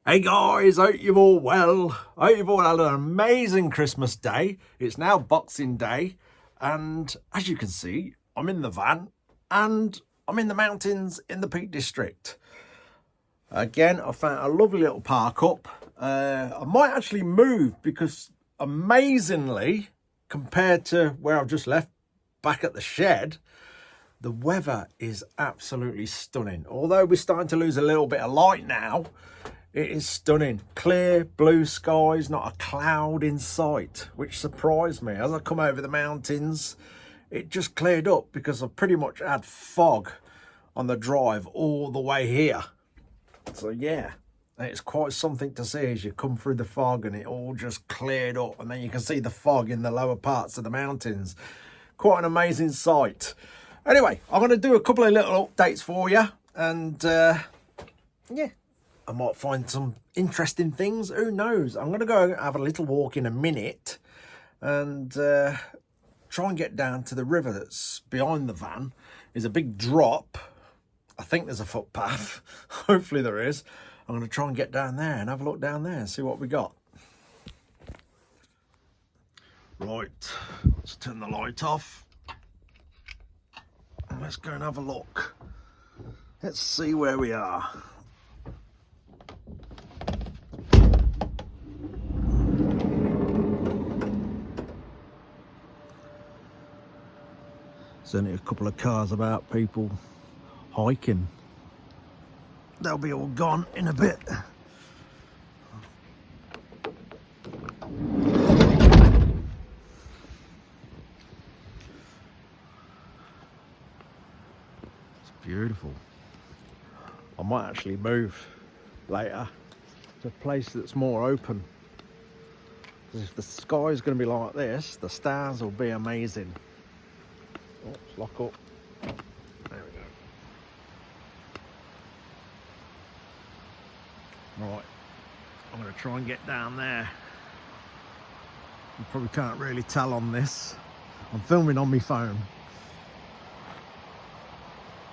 Hey guys, hope you're all well. Hope you've all had an amazing Christmas day. It's now Boxing Day, and as you can see, I'm in the van and I'm in the mountains in the Peak District. Again, I found a lovely little park up. I might actually move because amazingly, compared to where I've just left back at the shed, the weather is absolutely stunning. Although we're starting to lose a little bit of light now, it is stunning. Clear blue skies, not a cloud in sight, which surprised me. As I come over the mountains, it just cleared up because I pretty much had fog on the drive all the way here. So yeah, it's quite something to see as you come through the fog and it all just cleared up, and then you can see the fog in the lower parts of the mountains. Quite an amazing sight. Anyway, I'm going to do a couple of little updates for you, and yeah, I might find some interesting things. Who knows? I'm going to go have a little walk in a minute and try and get down to the river that's behind the van. There's a big drop. I think there's a footpath. Hopefully there is. I'm going to try and get down there and have a look down there and see what we got. Right, let's turn the light off. And let's go and have a look. Let's see where we are. There's only a couple of cars about, people hiking. They'll be all gone in a bit. It's beautiful. I might actually move later to a place that's more open. Because if the sky is going to be like this, the stars will be amazing. Oh, let's lock up. There we go. Right, I'm going to try and get down there. You probably can't really tell on this. I'm filming on my phone.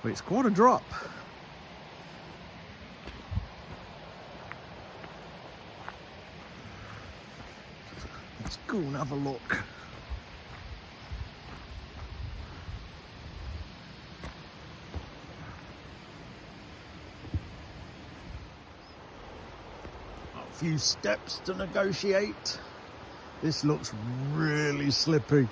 But it's quite a drop. Let's go and have a look. A few steps to negotiate. This looks really slippy.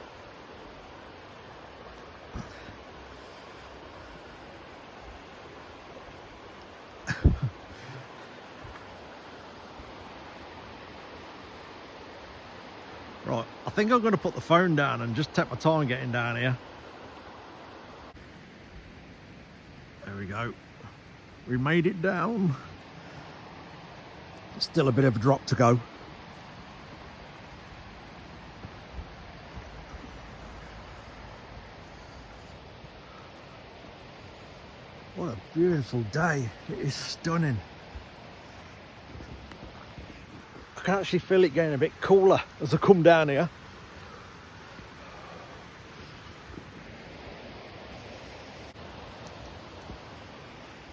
Right, I think I'm going to put the phone down and just take my time getting down here. There we go. We made it down. Still a bit of a drop to go. What a beautiful day. It is stunning. I can actually feel it getting a bit cooler as I come down here.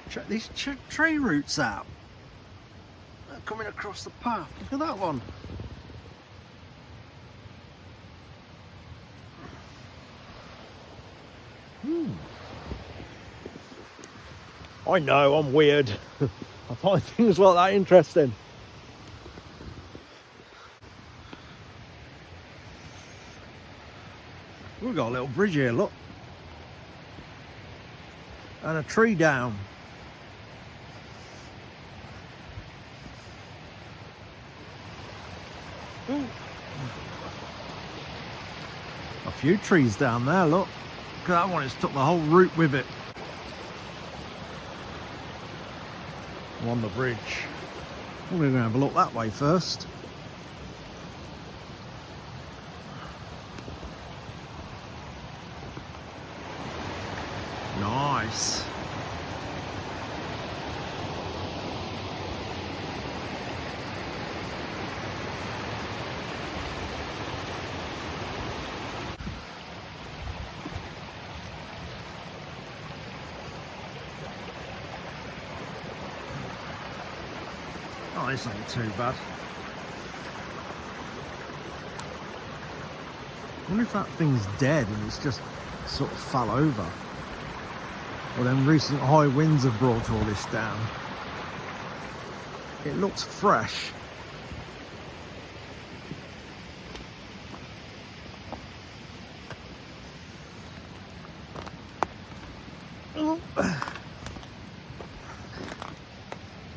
Check these tree roots out. They're coming across the path. Look at that one. I know, I'm weird. I find things like that interesting. We've got a little bridge here, look. And a tree down. Ooh. A few trees down there, look. Look at that one, it's took the whole route with it. I'm on the bridge. We're going to have a look that way first. Nice. Oh, this ain't too bad. I wonder if that thing's dead and it's just sort of fell over. Or then recent high winds have brought all this down. It looks fresh. Oh.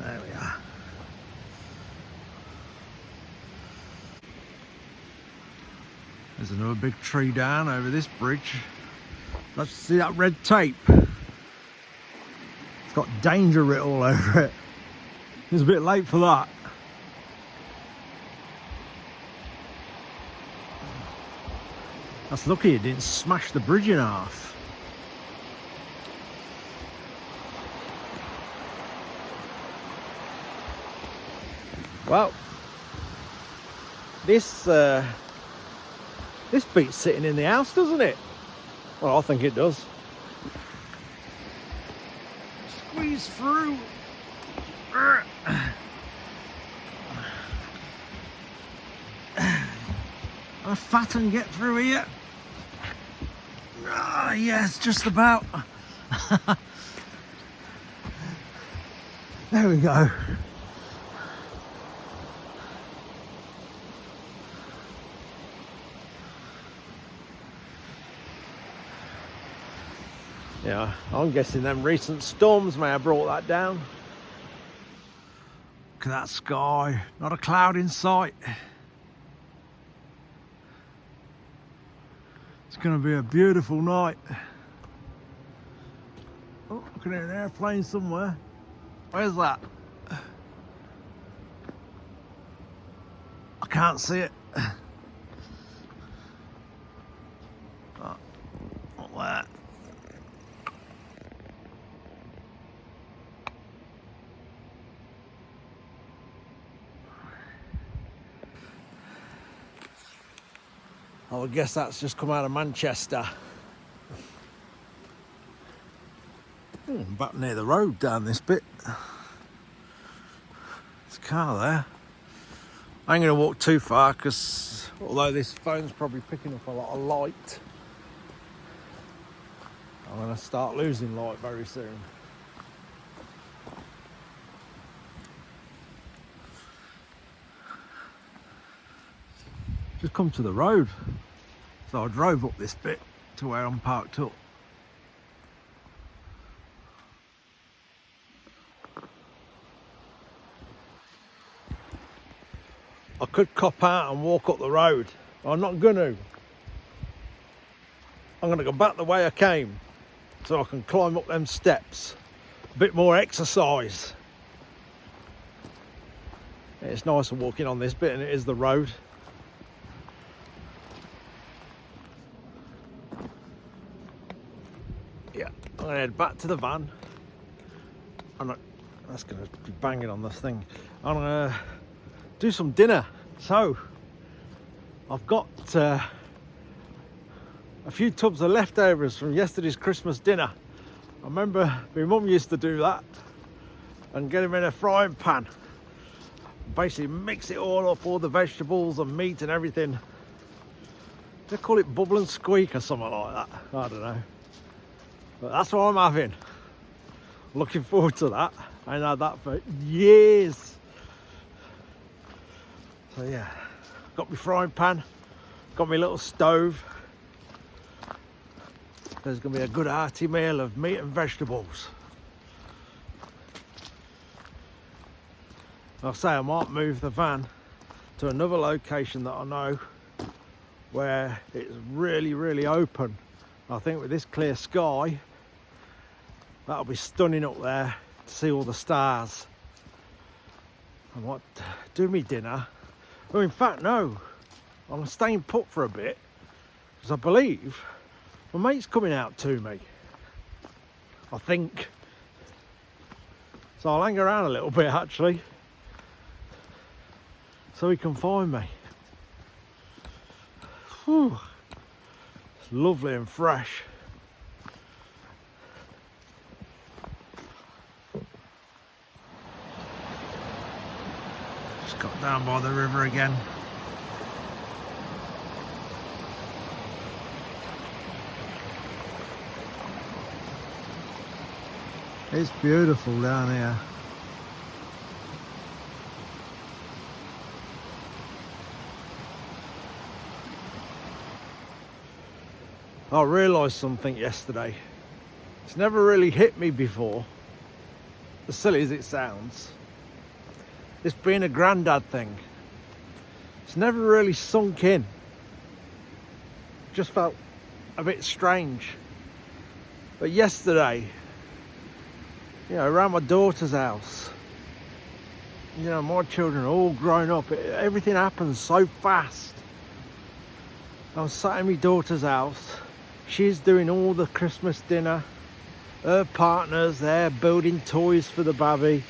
There we are. There's another big tree down over this bridge. Let's see that red tape. It's got danger writ all over it. It's a bit late for that. That's lucky it didn't smash the bridge in half. Well, this beats sitting in the house, doesn't it? Well, I think it does. Squeeze through. A fat and get through here. Ah, yes, just about. There we go. Yeah, I'm guessing them recent storms may have brought that down. Look at that sky, not a cloud in sight. It's going to be a beautiful night. Oh, I can hear an airplane somewhere. Where's that? I can't see it. Oh, not there. I would guess that's just come out of Manchester. I'm back near the road down this bit. There's a car there. I ain't going to walk too far because although this phone's probably picking up a lot of light, I'm going to start losing light very soon. Just come to the road. So I drove up this bit to where I'm parked up. I could cop out and walk up the road. I'm not gonna. I'm gonna go back the way I came so I can climb up them steps. A bit more exercise. It's nicer walking on this bit than it is the road. Yeah, I'm gonna head back to the van. That's gonna be banging on this thing. I'm gonna do some dinner. So I've got a few tubs of leftovers from yesterday's Christmas dinner. I remember my mum used to do that and get them in a frying pan. Basically mix it all up, all the vegetables and meat and everything. They call it bubble and squeak or something like that. I don't know. But that's what I'm having. Looking forward to that. I ain't had that for years. So yeah, got my frying pan, got my little stove. There's going to be a good hearty meal of meat and vegetables. I'll say I might move the van to another location that I know where it's really, really open. I think with this clear sky, that'll be stunning up there to see all the stars. I might do me dinner. Oh, in fact, no. I'm staying put for a bit because I believe my mate's coming out to me. I think. So I'll hang around a little bit actually so he can find me. Whew. It's lovely and fresh. Got down by the river again. It's beautiful down here. I realised something yesterday. It's never really hit me before, as silly as it sounds. This being a granddad thing, it's never really sunk in. Just felt a bit strange. But yesterday, you know, around my daughter's house, you know, my children are all grown up. Everything happens so fast. I was sat in my daughter's house. She's doing all the Christmas dinner. Her partner's there building toys for the baby.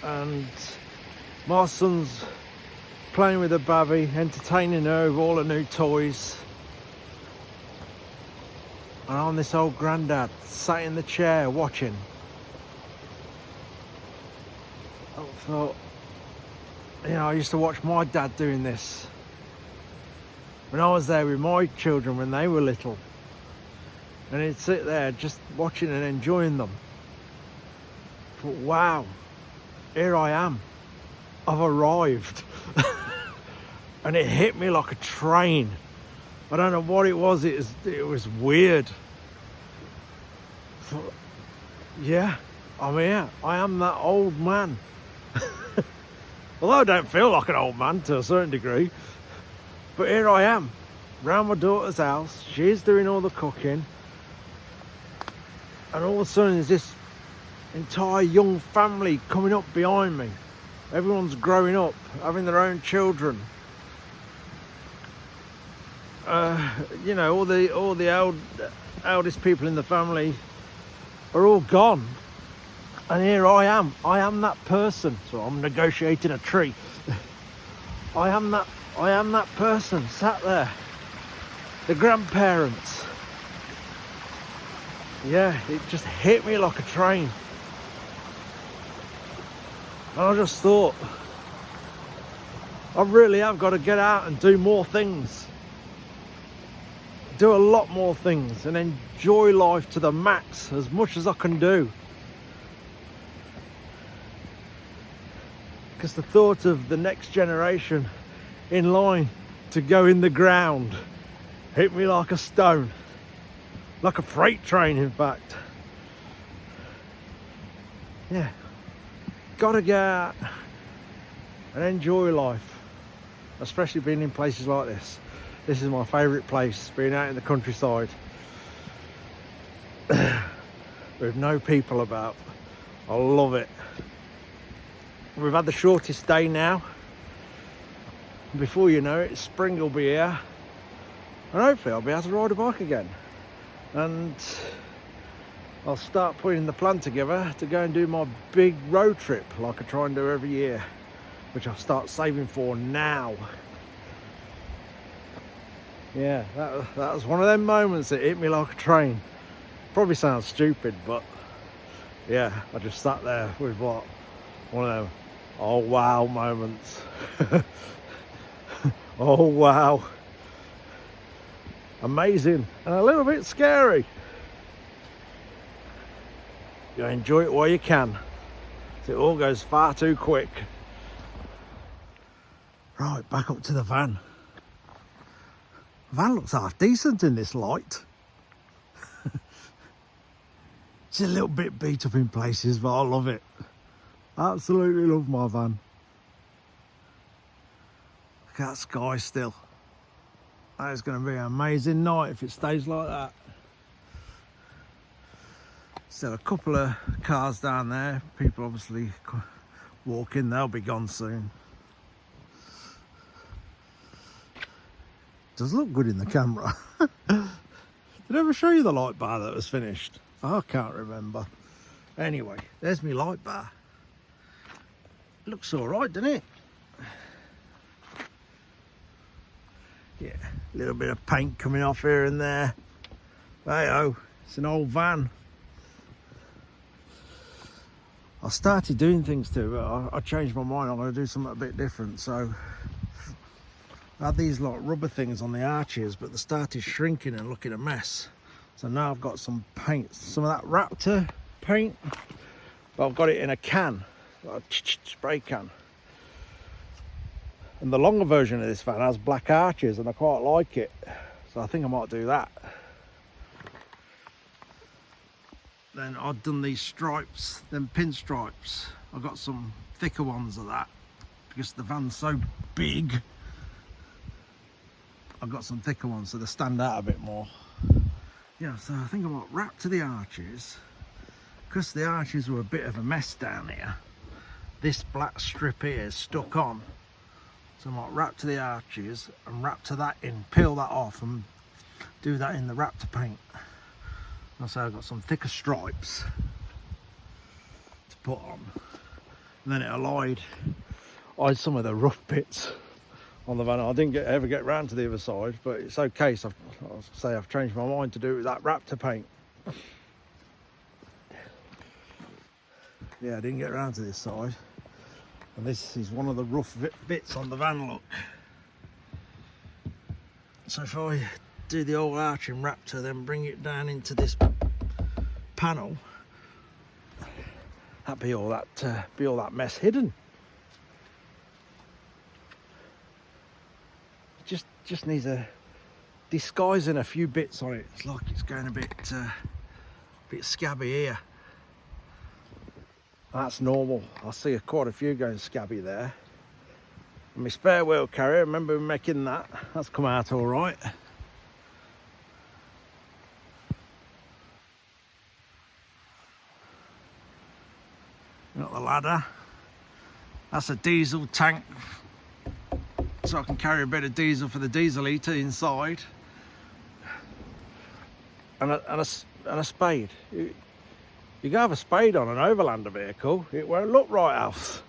And my son's playing with the baby, entertaining her with all the new toys. And I'm this old granddad sat in the chair watching. I thought, you know, I used to watch my dad doing this when I was there with my children when they were little. And he'd sit there just watching and enjoying them. I thought, wow, here I am. I've arrived. And it hit me like a train. I don't know what it was. It was weird. I thought, yeah, I'm here. I am that old man. Although I don't feel like an old man to a certain degree. But here I am, round my daughter's house. She's doing all the cooking. And all of a sudden there's this entire young family coming up behind me. Everyone's growing up, having their own children. You know, all the eldest people in the family are all gone. And here I am that person. So I'm negotiating a tree. I am that person sat there. The grandparents. Yeah, it just hit me like a train. And I just thought, I really have got to get out and do more things. Do a lot more things and enjoy life to the max as much as I can do. Because the thought of the next generation in line to go in the ground hit me like a stone. Like a freight train, in fact. Yeah. Gotta get out and enjoy life. Especially being in places like this. This is my favourite place, being out in the countryside. With no people about. I love it. We've had the shortest day now. Before you know it, spring will be here. And hopefully I'll be able to ride a bike again. And I'll start putting the plan together to go and do my big road trip like I try and do every year, which I'll start saving for now. Yeah, that was one of them moments that hit me like a train. Probably sounds stupid, but yeah, I just sat there with what, one of them oh wow moments. Oh wow. Amazing and a little bit scary. You enjoy it while you can. It all goes far too quick. Right, back up to the van. The van looks half decent in this light. It's a little bit beat up in places, but I love it. Absolutely love my van. Look at that sky still. That is going to be an amazing night if it stays like that. Still a couple of cars down there. People obviously walking, they'll be gone soon. Does look good in the camera. Did I ever show you the light bar that was finished? I can't remember. Anyway, there's my light bar. Looks all right, doesn't it? Yeah, a little bit of paint coming off here and there. Hey-oh, it's an old van. I started doing things too, but I changed my mind. I'm going to do something a bit different. So I had these like rubber things on the arches, but they started shrinking and looking a mess. So now I've got some paint, some of that Raptor paint, but I've got it in a can, like a spray can. And the longer version of this van has black arches and I quite like it. So I think I might do that. Then I've done these stripes, them pinstripes. I've got some thicker ones of that because the van's so big. I've got some thicker ones so they stand out a bit more. Yeah, so I think I might wrap to the arches. Because the arches were a bit of a mess down here, this black strip here is stuck on. So I might wrap to the arches and wrap to that in, peel that off and do that in the Raptor paint. So I've got some thicker stripes to put on, and then it'll hide some of the rough bits on the van. I didn't ever get round to the other side, but it's okay. So I've changed my mind to do it with that Raptor paint. Yeah, I didn't get round to this side, and this is one of the rough bits on the van, look. So if I do the old arching Raptor, then bring it down into this panel, that'd be all that mess hidden. Just needs a disguising a few bits on it. It's like it's going a bit scabby here. That's normal. I see quite a few going scabby there. And my spare wheel carrier, remember making that? That's come out all right. Got the ladder. That's a diesel tank, so I can carry a bit of diesel for the diesel heater inside. And a spade. You can have a spade on an Overlander vehicle, it won't look right, Alf.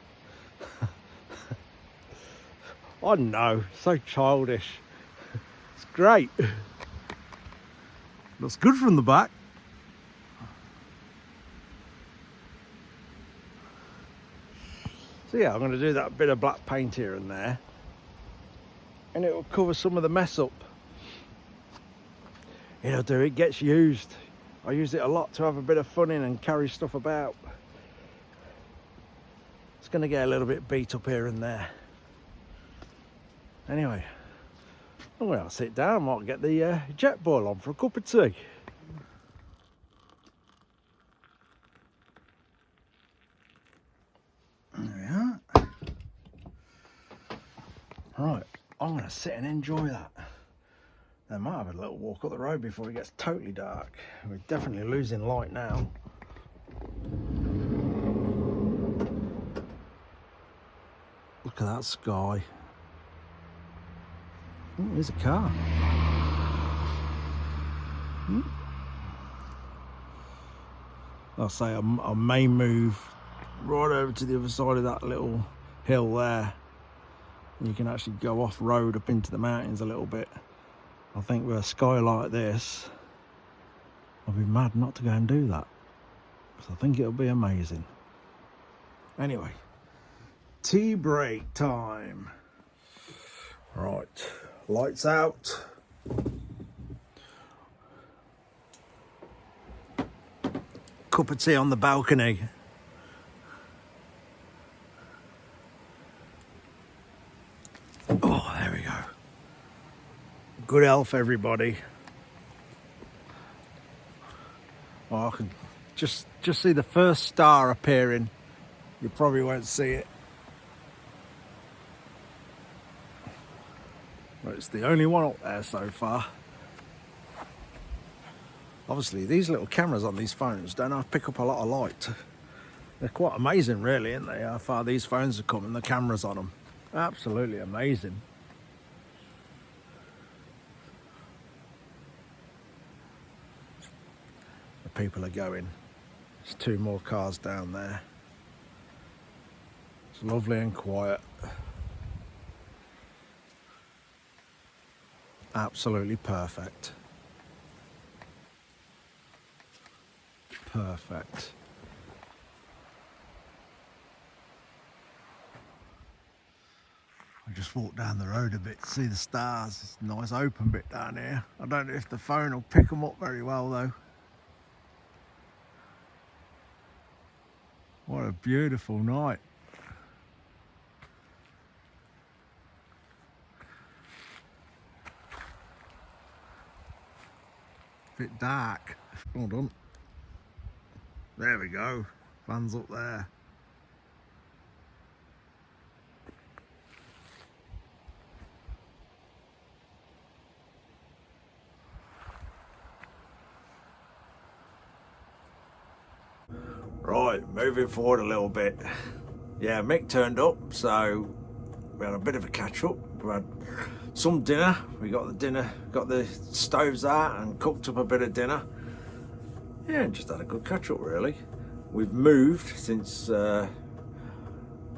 I know, so childish. It's great. Looks good from the back. So yeah, I'm going to do that bit of black paint here and there, and it will cover some of the mess up. It'll do, it gets used. I use it a lot to have a bit of fun in and carry stuff about. It's going to get a little bit beat up here and there. Anyway, I'm going to sit down, I might get the jet boil on for a cup of tea. There we are. Right, I'm going to sit and enjoy that. I might have a little walk up the road before it gets totally dark. We're definitely losing light now. Look at that sky. Oh, there's a car. I'll say I may move right over to the other side of that little hill there. You can actually go off road up into the mountains a little bit. I think with a sky like this, I'll be mad not to go and do that, because I think it'll be amazing. Anyway, tea break time. Right, lights out. Cup of tea on the balcony. Oh, there we go. Good health, everybody. Oh, I can just see the first star appearing. You probably won't see it. But it's the only one up there so far. Obviously, these little cameras on these phones don't have to pick up a lot of light. They're quite amazing, really, aren't they? How far these phones are coming, the cameras on them. Absolutely amazing. The people are going. There's two more cars down there. It's lovely and quiet. Absolutely perfect. Perfect. I just walked down the road a bit to see the stars. It's a nice open bit down here. I don't know if the phone will pick them up very well though. What a beautiful night. Bit dark. Hold on. There we go. Van's up there. Right, moving forward a little bit. Yeah, Mick turned up, so we had a bit of a catch up. We had some dinner. We got the dinner, got the stoves out and cooked up a bit of dinner. Yeah, just had a good catch up really. We've moved since your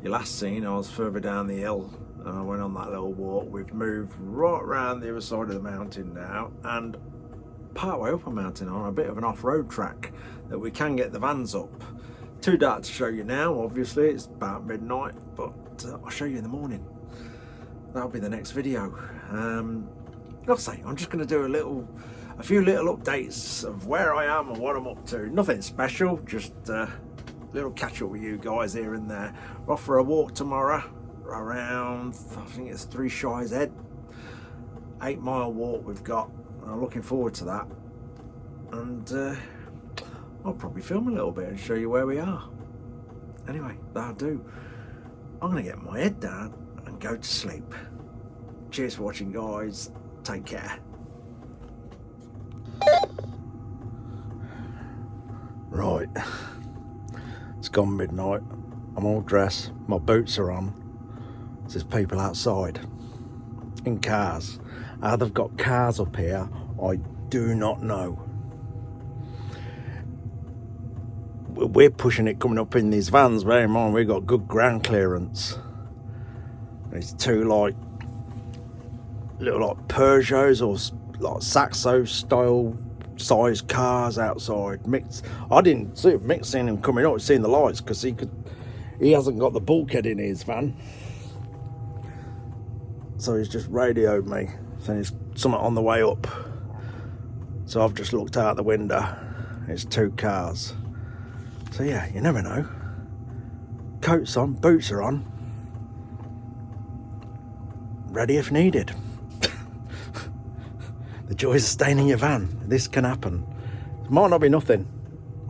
last seen. I was further down the hill and I went on that little walk. We've moved right around the other side of the mountain now and part way up a mountain on a bit of an off-road track that we can get the vans up. Too dark to show you now, obviously, it's about midnight, but I'll show you in the morning. That'll be the next video. Like I say, I'm just going to do a few little updates of where I am and what I'm up to. Nothing special, just a little catch up with you guys here and there. We're off for a walk tomorrow around, I think it's Three Shires Head. 8 mile walk we've got. I'm looking forward to that, and I'll probably film a little bit and show you where we are. Anyway, that'll do. I'm gonna get my head down and go to sleep. Cheers for watching, guys. Take care. Right, it's gone midnight. I'm all dressed, my boots are on. There's people outside in cars. How they've got cars up here, I do not know. We're pushing it coming up in these vans. Bear in mind, we've got good ground clearance. There's two like little like Peugeots or like Saxo style sized cars outside. I didn't see Mick seen him coming up, seeing the lights because he hasn't got the bulkhead in his van. So he's just radioed me. Saying there's something on the way up. So I've just looked out the window. It's 2 cars. So yeah, you never know. Coats on, boots are on. Ready if needed. The joys of staying in your van. This can happen. It might not be nothing.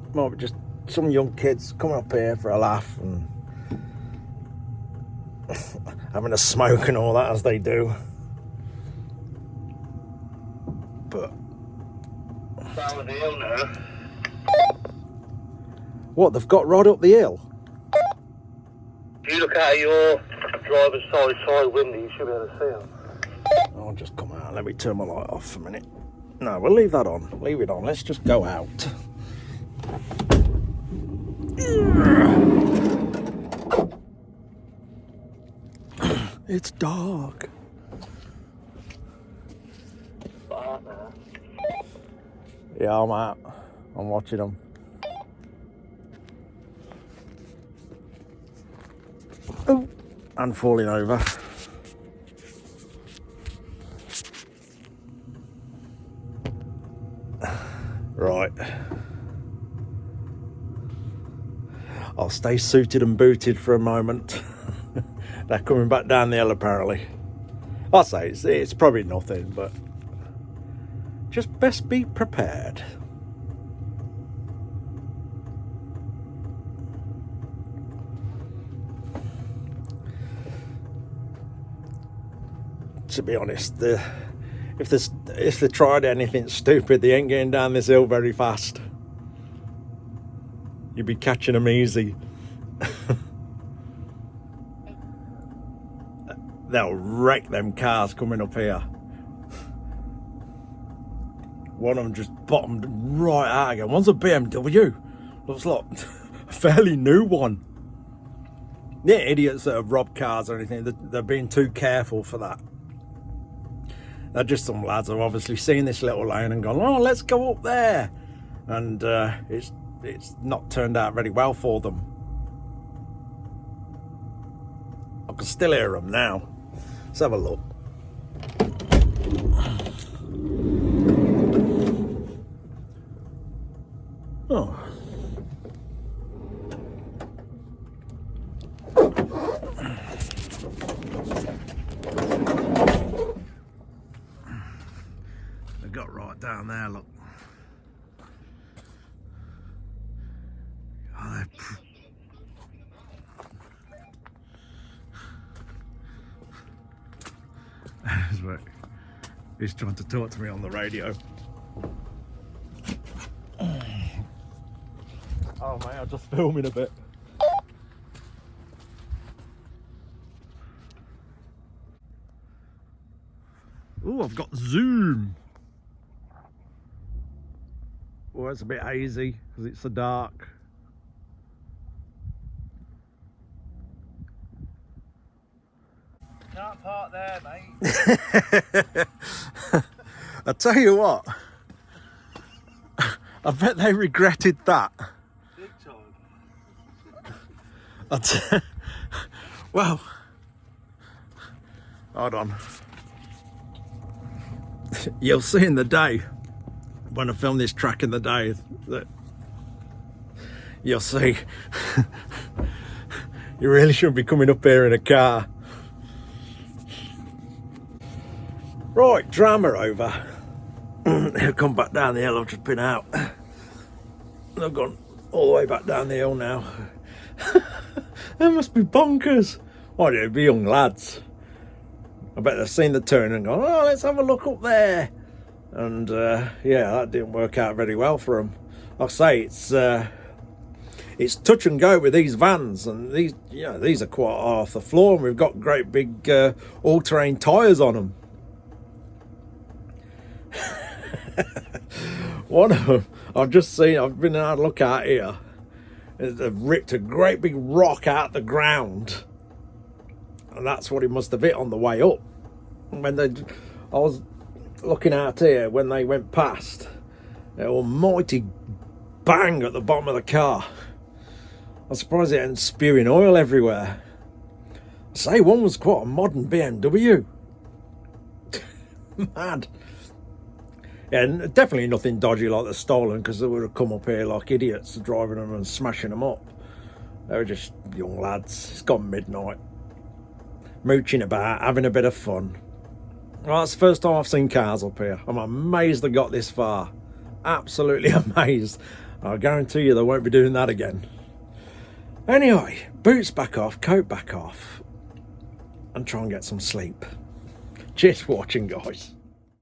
It might be just some young kids coming up here for a laugh and having a smoke and all that as they do. But down the hill now. What, they've got right up the hill? If you look out of your driver's side window, you should be able to see them. I'll just come out. Let me turn my light off for a minute. No, we'll leave that on. Leave it on. Let's just go out. It's dark. Yeah, I'm out. I'm watching them. Oh, and falling over. Right. I'll stay suited and booted for a moment. They're coming back down the hill apparently. I'll say it's probably nothing, but just best be prepared. To be honest, if they tried anything stupid, they ain't getting down this hill very fast. You'd be catching them easy. They'll wreck them cars coming up here. One of them just bottomed right out again. One's a BMW. Looks like a fairly new one. They're idiots that have robbed cars or anything. They're being too careful for that. They're just some lads who've obviously seen this little lane and gone, oh, let's go up there. And it's not turned out very well for them. I can still hear them now. Let's have a look. Oh. They got right down there, look. Oh, he's trying to talk to me on the radio. Oh mate, I'm just filming a bit. Oh, I've got zoom. Oh, it's a bit hazy because it's so dark. Can't park there, mate. I tell you what, I bet they regretted that. Big time. Well, hold on. You'll see in the day, when I film this track in the day, that you'll see you really shouldn't be coming up here in a car. Right, drama over. I'll come back down the hill. I've just been out. I've gone all the way back down the hill now. That must be bonkers. Why do it be young lads? I bet they've seen the turn and gone, oh, let's have a look up there. And yeah, that didn't work out very well for them. Like I say, it's touch and go with these vans, and these are quite off the floor, and we've got great big all-terrain tyres on them. One of them, I've been out to look out here. They've ripped a great big rock out the ground, and that's what it must have hit on the way up. I was looking out here when they went past, an almighty bang at the bottom of the car. I'm surprised it ain't spewing oil everywhere. I say, one was quite a modern BMW. Mad. Yeah, and definitely nothing dodgy like the stolen, because they would have come up here like idiots driving them and smashing them up. They were just young lads. It's gone midnight, mooching about, having a bit of fun. Well, that's the first time I've seen cars up here. I'm amazed they got this far. Absolutely amazed. I guarantee you they won't be doing that again. Anyway, boots back off, coat back off, and try and get some sleep. Cheers for watching, guys.